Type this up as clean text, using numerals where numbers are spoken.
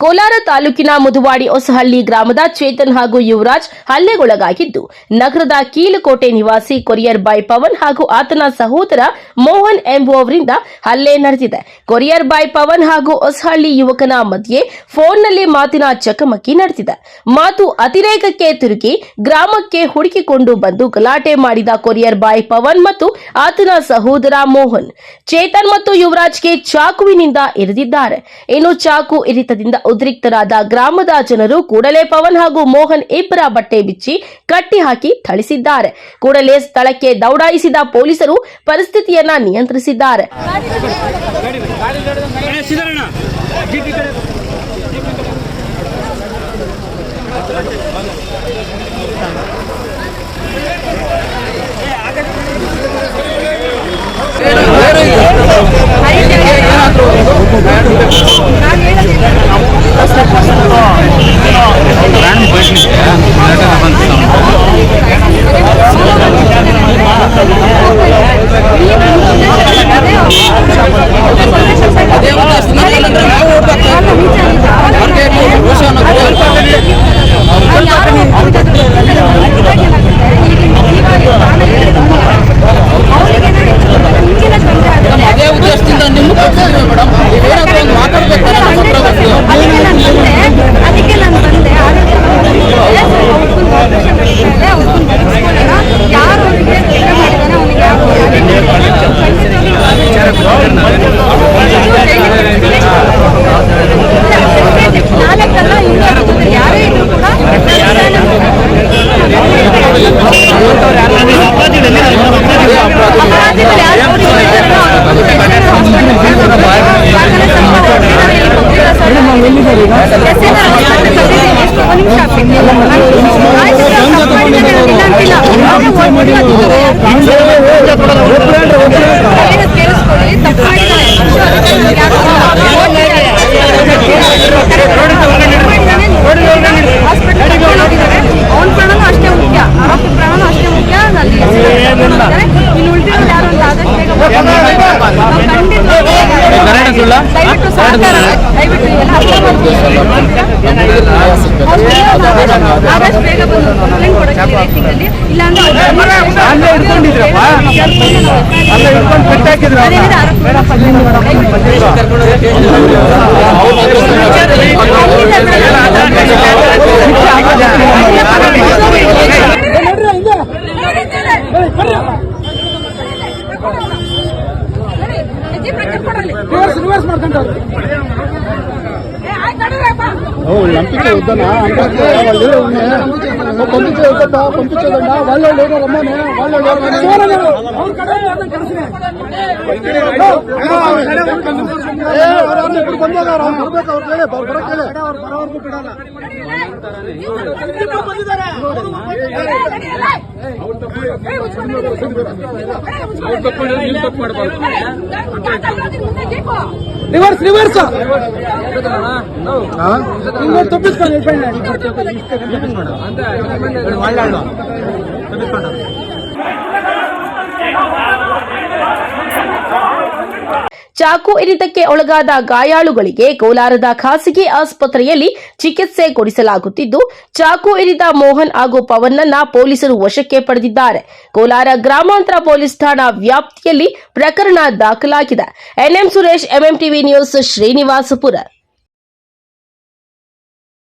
ಕೋಲಾರ ತಾಲೂಕಿನ ಮುದುವಾಡಿ ಹೊಸಹಳ್ಳಿ ಗ್ರಾಮದ ಚೇತನ್ ಹಾಗೂ ಯುವರಾಜ್ ಹಲ್ಲೆಗೊಳಗಾಗಿದ್ದು, ನಗರದ ಕೀಲುಕೋಟೆ ನಿವಾಸಿ ಕೊರಿಯರ್ ಬಾಯ್ ಪವನ್ ಹಾಗೂ ಆತನ ಸಹೋದರ ಮೋಹನ್ ಎಂಬುವವರಿಂದ ಹಲ್ಲೆ ನಡೆದಿದೆ. ಕೊರಿಯರ್ ಬಾಯ್ ಪವನ್ ಹಾಗೂ ಹೊಸಹಳ್ಳಿ ಯುವಕನ ಮಧ್ಯೆ ಫೋನ್ನಲ್ಲಿ ಮಾತಿನ ಚಕಮಕಿ ನಡೆದಿದೆ. ಮಾತು ಅತಿರೇಕಕ್ಕೆ ತಿರುಗಿ ಗ್ರಾಮಕ್ಕೆ ಹುಡುಕಿಕೊಂಡು ಬಂದು ಗಲಾಟೆ ಮಾಡಿದ ಕೊರಿಯರ್ ಬಾಯ್ ಪವನ್ ಮತ್ತು ಆತನ ಸಹೋದರ ಮೋಹನ್, ಚೇತನ್ ಮತ್ತು ಯುವರಾಜ್ಗೆ ಚಾಕುವಿನಿಂದ ಇರಿದಿದ್ದಾರೆ. ಇನ್ನು ಚಾಕು ಇರಿತದಿಂದ ಉದ್ರಿಕ್ತರಾದ ಗ್ರಾಮದ ಜನರು ಕೂಡಲೇ ಪವನ್ ಹಾಗೂ ಮೋಹನ್ ಇಬ್ಬರ ಬಟ್ಟೆ ಬಿಚ್ಚಿ ಕಟ್ಟಿ ಹಾಕಿ ಥಳಿಸಿದ್ದಾರೆ. ಕೂಡಲೇ ಸ್ಥಳಕ್ಕೆ ದೌಡಾಯಿಸಿದ ಪೊಲೀಸರು ಪರಿಸ್ಥಿತಿಯನ್ನ ನಿಯಂತ್ರಿಸಿದ್ದಾರೆ. పంపించే వద్దనా పంపించే వద్దా పంపించేదన్నా వాళ్ళు లేరు రమ్మని వాళ్ళు ఇప్పుడు ಬಂದಾಗ ರಿವರ್ಸ್ ರಿವರ್ಸ್ ತಪ್ಪಿಸ್ಕೊಂಡು ಚಾಕು ಇರಿತಕ್ಕೆ ಒಳಗಾದ ಗಾಯಾಳುಗಳಿಗೆ ಕೋಲಾರದ ಖಾಸಗಿ ಆಸ್ಪತ್ರೆಯಲ್ಲಿ ಚಿಕಿತ್ಸೆ ಕೊಡಿಸಲಾಗುತ್ತಿದ್ದು, ಚಾಕು ಇರಿದ ಮೋಹನ್ ಹಾಗೂ ಪವನ್ನನ್ನ ಪೊಲೀಸರು ವಶಕ್ಕೆ ಪಡೆದಿದ್ದಾರೆ. ಕೋಲಾರ ಗ್ರಾಮಾಂತರ ಪೊಲೀಸ್ ಠಾಣಾ ವ್ಯಾಪ್ತಿಯಲ್ಲಿ ಪ್ರಕರಣ ದಾಖಲಾಗಿದೆ. NM Suresh, MM TV news, Srinivaspur.